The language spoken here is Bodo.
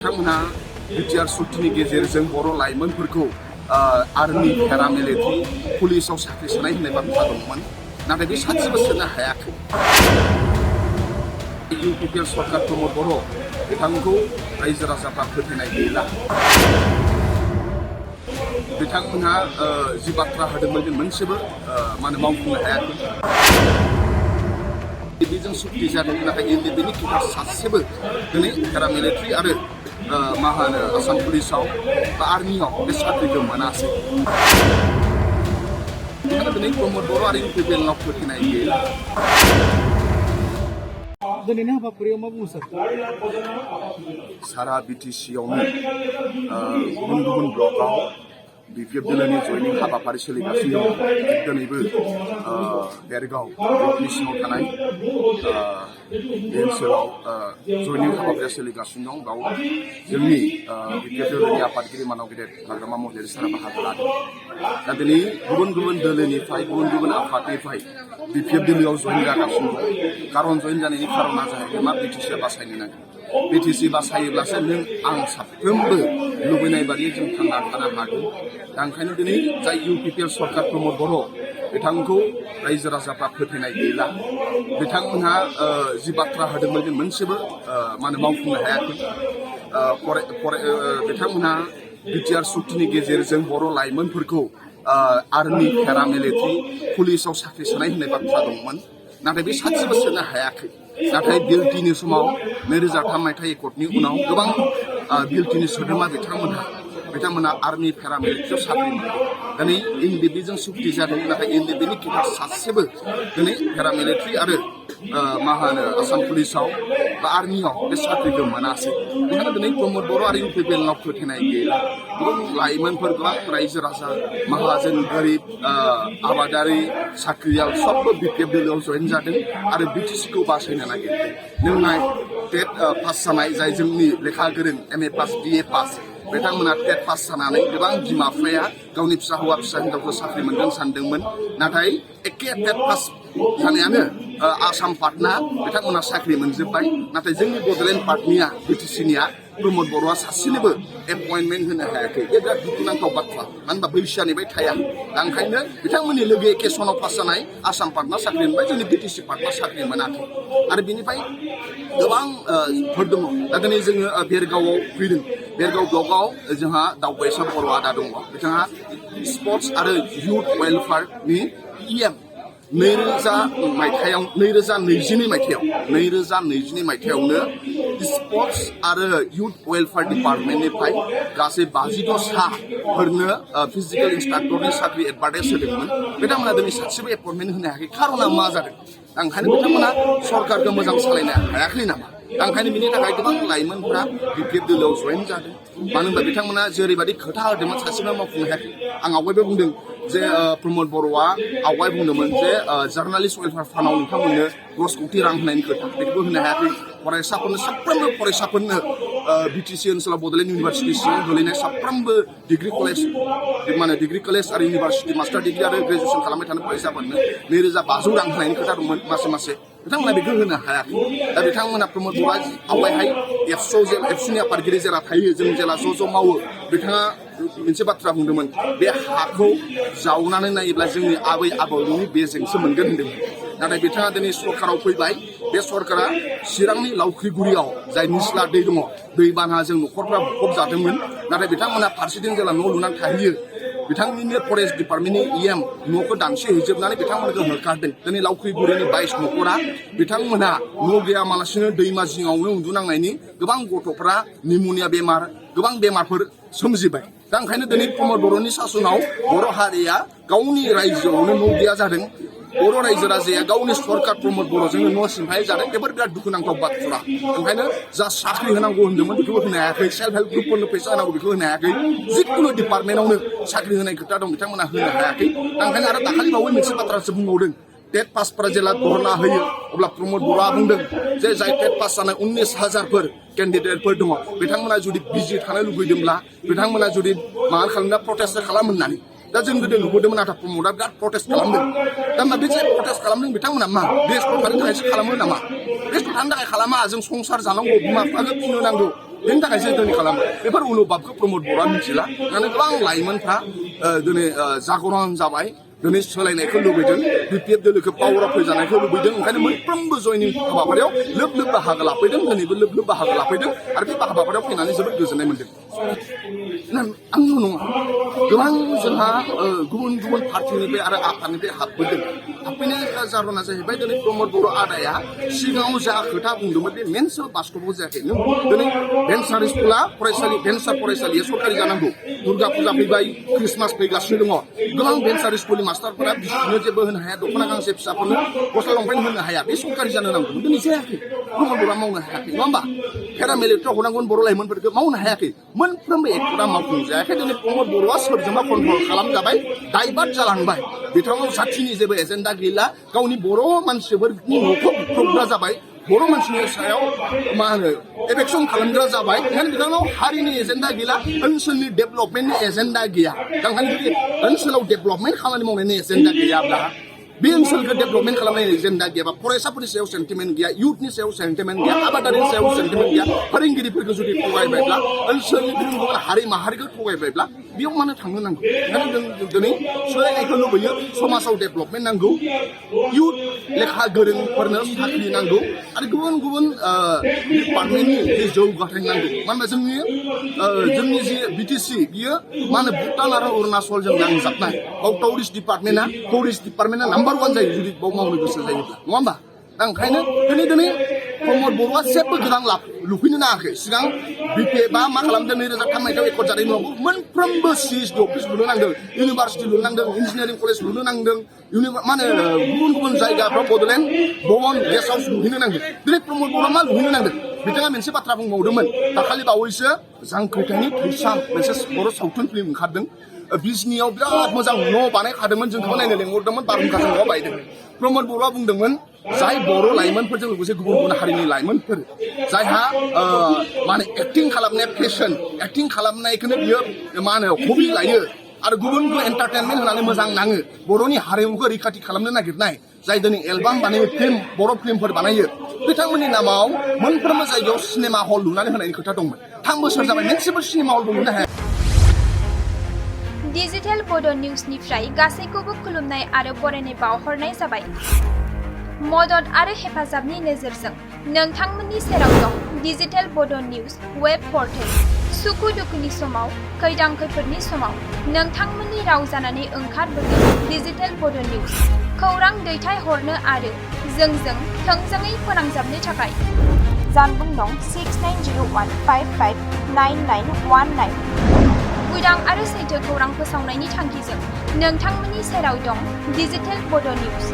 बिथांमोना बिटिआर सुक्तिनि गेजेरजों बर' लाइमोनफोरखौ आर्मि पेरामिलिटारि पुलिसाव साख्रि सोनाय होननाय बाथ्रा दंमोन, नाथाय बे सासेबो सोनो हायाखै। इउपिपिएल सरकार प्रमद बर' बिथांखौ रायजो राजाफ्रा फोथायनाय गैला। बिथांमोनहा जि बाथ्रा होदोंमोन बे मोनसेबो मावफुंनो हायाखै। बेजों सुक्ति जादों, नाथाय बेनि गेजेराव सासेबो दिनै पेरामिलिटारि आरो आसाम पुलिसाव बा आर्मियाव बे साख्रिखौ मोनासै। बेखायनो दिनै प्रमद बर' आरो इउपिपिएलनाव फोथायनाय गैला। दिनैनि हाबाफारियाव मा बुङो सार? सारा बिटिसियावनो गुबुन गुबुन ब्लकआव बिपिएफ दोलोनि जयनिं हाबाफारि सोलिगासिनो दं। दिनैबो देरगाव ब्लकनि सिङाव थानाय बे ओनसोलाव जयनिं हाबाफारिया सोलिगासिनो दं। बेयाव जोंनि बिपिएफ दोलोनि आफादगिरि मानाव गेदेर हाग्रामा महिलारि सारा बाहागो लादों। दा दिनै गुबुन गुबुन दोलोनिफ्राय गुबुन गुबुन आफादनिफ्राय बिपिएफ दोलोआव जयन जागासिनो दं। कारन जयन जानायनि खारना जाहैबाय मा, बिटिसिया बासायनो नागिरो। बिटिसि बासायोब्लासो नों आं साफ्रोमबो लुबैनाय बादियै जों थांना थानो हागोन। दा ओंखायनो दिनै जाय इउपिपिएल सरकार प्रमद बर' बिथांखौ रायजो राजाफ्रा फोथायनाय गैला। बिथांमोनहा जि बाथ्रा होदोंमोन बे मोनसेबो मावफुंनो हायाखै। बिथांमोनहा बिटिआर सुक्तिनि गेजेरजों बर' लाइमोनफोरखौ आर्मि पेरामिलिटारि पुलिसाव साख्रि सोनाय होननाय बाथ्रा दंमोन, नाथाय बे सासेबो सोनो हायाखै। नाथाय बिल टिनि समाव 2003 मायथाइ एकर्डनि उनाव गोबां बिल टिनि सोद्रोमा बिथांमोना आर्मि पेरामिलिटारियाव साख्रि मोनदों। दिनै एनडिएफबिजों सुक्ति जादों, नाथाय एनडिएफबिनि गेजेराव सासेबो दिनै पेरामिलिटारि आरो आसाम पुलिसाव बा आर्मियाव बे साख्रिखौ मोनासै। बेखायनो दिनै प्रमद बर' आरो इउपिपिएलनाव फोथायनाय गैला। गोबां लाइमोनफोर, गोबां रायजो राजा, माहाजोन, गोरिब, आबादारि, साख्रियाल सबबो बिपिएफ दोलोआव जयन जादों आरो बिटिसिखौ बासायनो नागिरदों। नोंनाय टेट पास जानाय जाय जोंनि लेखा गोरों एमए पास बिए पास बिथांमोना टेट पास जानानै गोबां बिमा बिफाया गावनि फिसा हौवा फिसा हिनजावखौ साख्रि मोनगोन सानदोंमोन, नाथाय एखे टेट पास जानायानो आसाम पार्टना बिथांमोना साख्रि मोनजोब्बाय। नाथाय जोंनि बड'लेण्ड पार्टनिया बिटिसिनिया प्रमद बर'आ सासेनोबो एपइन्टमेन्ट होनो हायाखै। बे बिराद दुखुनांथाव बाथ्रा, मानो होनबा बैसोआनिफ्राय थाया। दा ओंखायनो बिथांमोननि लोगो एके सनाव पास जानाय आसाम पार्टना साख्रि मोनबाय, जोंनि बिटिसि पार्टना साख्रि मोनाखै। आरो बिनिफ्राय गोबां फोर दङ। दा दिनै जोङो बेरगावआव फैदों। बेरगाव ब्लकआव जोंहा दावबायसा बर' आदा दङ। बिथाङा स्पर्टस आरो इयुथ वेलफेयारनि EM 2022 मायथाइयावनो स्पर्टस आरो इयुथ वेलफेयार डिपार्टमेन्टनिफ्राय गासै 52 साफोरनो फिजिकेल इन्सट्राक्टरनि साख्रि एडभार्टाइज होदोंमोन। बिथांमोना दिनै सासेबो एपइन्टमेन्ट होनो हायाखै। खारना मा जादों? दा ओंखायनो बिथांमोना सरकारखौ मोजां सालायनो हायाखै नामा? दा ओंखायनो बिनि थाखाय गोबां लाइमोनफोरा बिपिएफ दोलोआव जयन जादों। मानो होनबा बिथांमोना जेरैबायदि खोथा होदोंमोन सासेबो मावफुंनो हायाखै। आं आवगायबो बुंदों जे प्रमद बर'आ आवगाय बुंदोंमोन जे जार्नालिस्ट वेलफेयार फान्डआव नोंथांमोननो 10 कोटि रां होनायनि खोथा, बेखौबो होनो हायाखै। साफ्रोमबो फरायसाफोरनो बिटिसि ओनसोलाव बड'लेण्ड इउनिभारसिटि सिङाव गोलैनाय साफ्रोमबो डिग्रि कलेज आरो इउनिभारसिटि मास्टार डिग्रि आरो ग्रेजुवेसन खालामबाय थानाय फरायसाफोरनो 2500 रां होनायनि खोथा दंमोन मासे। बिथांमोना बेखौ होनो हायाखै। दा बिथांमोना प्रमद बर'आ आवगायहाय एबसुनि आफादगिरि जेला थायो, जों जेला ज' मावो, बिथाङा मोनसे बाथ्रा बुंदोंमोन, बे हाखौ जावनानै नायोब्ला जोंनि आबै आबौनि बेजोंसो मोनगोन होन्दोंमोन। नाथाय बिथाङा दिनै सरकाराव फैबाय। बे सरकारा चिरांनि लावख्रिगुरियाव जाय निस्ला दै दङ, दैबानाजों न'खरफ्रा बुफब जादोंमोन। नाथाय बिथांमोना फारसेथिं जेला न' लुनानै थाहैयो, बिथांनिनो फरेस्ट डिपार्टमेन्टनि EM न'खौ दानसेहैजोबनानै बिथांमोनखौ होखारदों। दिनै लावख्रिगुरिनि 22 न'खरा बिथांमोना न' गैयामालासिनो दैमा जिङावनो उन्दुनांनायनि गोबां गथ'फ्रा निम'निया बेमार, गोबां बेमारफोर सोमजिबाय। दा ओंखायनो दिनै प्रमद बर'नि सासनाव बर' हारिया गावनि रायजोआवनो न' गैया जादों। बर' रायजो राजाया गावनि सरकार प्रमद बर'जोंनो न' सिमफाय जादों। बेफोर बिराद दुखुनांथाव बाथ्रा। ओंखायनो जा साख्रि होनांगौ होन्दोंमोन बेखौबो होनो हायाखै। सेल्फ हेल्प ग्रुपफोरनो फैसा होनांगौ बेखौ होनो हायाखै। जिखुनु डिपार्टमेन्टआवनो साख्रि होनाय खोथा दं, बिथांमोना होनो हायाखै। दा ओंखायनो आरो दाखालि बावै मोनसे बाथ्रासो बुंबावदों, टेट पासफोरा जेला धरना होयो, अब्ला प्रमद बर'आ बुंदों जे जाय टेट पास जानाय 19,000 केन्डिडेटफोर दङ, बिथांमोना जुदि बिजि थानो लुबैदोंब्ला, बिथांमोना जुदि प्रटेस्ट खालामो होननानै। दा जों गोदो नुबोदोंमोन, नाथाय प्रमदआ बिराद प्रटेस्ट खालामदों। दा बे जे प्रटेस्ट खालामदों बिथांमोना मा बेस्थ' थानो थाखायसो खालामो नामा? बेस्थ' थानो थाखाय खालामा। जों संसार जानांगौ, बिमा बिफाखौ फिनो नांगौ। बेनि थाखायसो दिनै खालामो बेफोर अनुभाबखौ प्रमद बर'आ मिथिला माने गोबां लाइमोनफ्रा दिनै जागरन जाबाय दिनै सोलायनायखौ लुबैदों बिपिएफ दोलोखौ पावाराव फैजानायखौ लुबैदों ओंखायनो मोनफ्रोमबो जयनिं हाबाफारियाव लोब लोब बाहागो लाफैदों दिनैबो लोब लोब बाहागो लाफैदों आरो बे हाबाफारियाव फैनानै जोबोद गोजोननाय मोन्दों आंल' नङा गोबां जोंहा गुबुन गुबुन पार्टिनिफ्राय आरो आफादनिफ्राय हाबफैदों हाबफैनाय जाहोना जाहैबाय दिनै प्रमद बर' आदाया सिगाङाव जा खोथा बुंदोंमोन बे मेनसो बास्तबाव जायाखै नों दिनै भेन्सार स्कुला फरायसालि भेन्सार फरायसालिया सरकारि जानांगौ दुर्गा फुजा फैबाय ख्रिस्टमास फैगासिनो दङ गोबां भेन्सार स्कुलनि मास्टारफोरा बिसिनो जेबो होनो हाया दख'ना गांसे फिसाफोरनो गस्ला लंपेन्ट होनो हाया बे सरकारि जानो नांगौ दिनै जायाखै प्रमद बर'आ मावनो हायाखै नङा होमबा पेरामिलिटारियाव हरनांगोन बर' लाइमोनफोरखौ मावनो हायाखै मोनफ्रोमबो एक्टरा मावफुंजायाखै दिनै प्रमद बर'आ सोरजोंबा कन्ट्रल खालामजाबाय दाइभार्ट जालांबाय बिथाङा जाथिनि जेबो एजेन्डा गैला गावनि बर' मानसिफोरनि न'खौ बुख्रुबग्रा जाबाय बर' मानसिनि सायाव मा होनो एफेक्सन खालामग्रा जाबाय ओंखायनो बिथांनाव हारिनि एजेन्डा गैला ओनसोलनि डेभेलपमेन्टनि एजेन्डा गैया ओंखायनो जुदि ओनसोलाव डेभेलपमेन्ट खामानि मावनायनि एजेन्डा गैयाब्ला बे ओनसोलखौ डेभेलपमेन्ट खालामनायनि एजेन्डा गैयाबा फरायसाफोरनि सायाव सेन्टिमेन्ट गैया इयुथनि सायाव सेन्टिमेन्ट गैया आबादारिनि सायाव सेन्टिमेन्ट गैया फोरोंगिरिफोरखौ जुदि थगायबायब्ला ओनसोलनि गुबुन गुबुन हारि माहारिखौ थगायबायब्ला बेयाव मानो थांनो नांगौ ओंखायनो जों दिनै सोलायनायखौ लुबैयो समाजाव डेभेलपमेन्ट नांगौ इयुथ लेखा गोरोंफोरनो साख्रि नांगौ आरो गुबुन गुबुन डिपार्टमेन्टनि जौगाथाय नांगौ मानो होनबा जोंनि जि बिटिसि बियो मा होनो भुटान आरो अरुणाचलजों नांजाबनाय बाव टुरिस्ट डिपार्टमेन्टआ नाम्बार 1 जायो जुदि बाव मावनो गोसो जायोब्ला नङा होमबा दा ओंखायनो दिनै प्रमद बर'आ जेबो गोदान लाब लुफैनो नाङाखै सिगां बिपिएफआ मा खालामदों 2003 मायथाइयाव एकर्ड जानायनि उनाव मोनफ्रोमबो सिएसडि अफिस लुनो नांदों इउनिभार्सिटि लुनो नांदों इन्जिनियारिं कलेज लुनो नांदों मा होनो गुबुन गुबुन जायगाफ्राव बड'लेण्ड भवन गेस्ट हाउस लुहैनो नांदों दिनै प्रमद बर'आ मा लुहैनो नांदों बिथाङा मोनसे बाथ्रा बुंबावदोंमोन दाखालि बावैसो जांख्रिथायनि थैसाम मोनसे बर' सावथुन फिल्म ओंखारदों बिजनियाव बिराद मोजां न' बानायखादोंमोन जोंखौ नायनो लेंहरदोंमोन बारहुंखाजों न'आ बायदों प्रमद बर'आ बुंदोंमन जाय बर' लाइमोनफोरजों लोगोसे गुबुन गुबुन हारिनि लाइमोनफोर जायहा मा होनो एक्टिं खालामनाया पेशन एक्टिं खालामनायखौनो बियो मा होनो हबि लायो आरो गुबुन गुबुन एन्टारटेनमेन्ट होनानै मोजां नाङो बर'नि हारिमुखौ रैखाथि खालामनो नागिरनाय जाय दिनै एलबाम बानायो फिल्म बर' फिल्मफोर बानायो बिथांमोननि नामाव मोनफ्रोमबो जायगायाव सिनेमा हल लुनानै होनायनि खोथा दंमोन 3 बोसोर जाबाय मोनसेबो सिनेमा हल लुनो हाया डिजिटेल बड' निउसनिफ्राय गासैखौबो खुलुमनाय आरो बरायनाय बावहरनाय जाबाय मदद आरो हेफाजाबनि नोजोरजों नोंथांमोननि सेराव दं डिजिटेल बड' निउस वेब पर्टेल सुखु दुखुनि समाव खैदां खैफोदनि समाव नोंथांमोननि राव जानानै ओंखारबोगोन डिजिटेल बड' निउस खौरां दैथायहरनो आरो जोंजों थोंजोङै फोनांजाबनो थाखाय जानबुं दं 6901559919 उदां आरो सैथो खौरां फोसावनायनि थांखिजों नोंथांमोननि सेराव दं डिजिटेल बड' निउस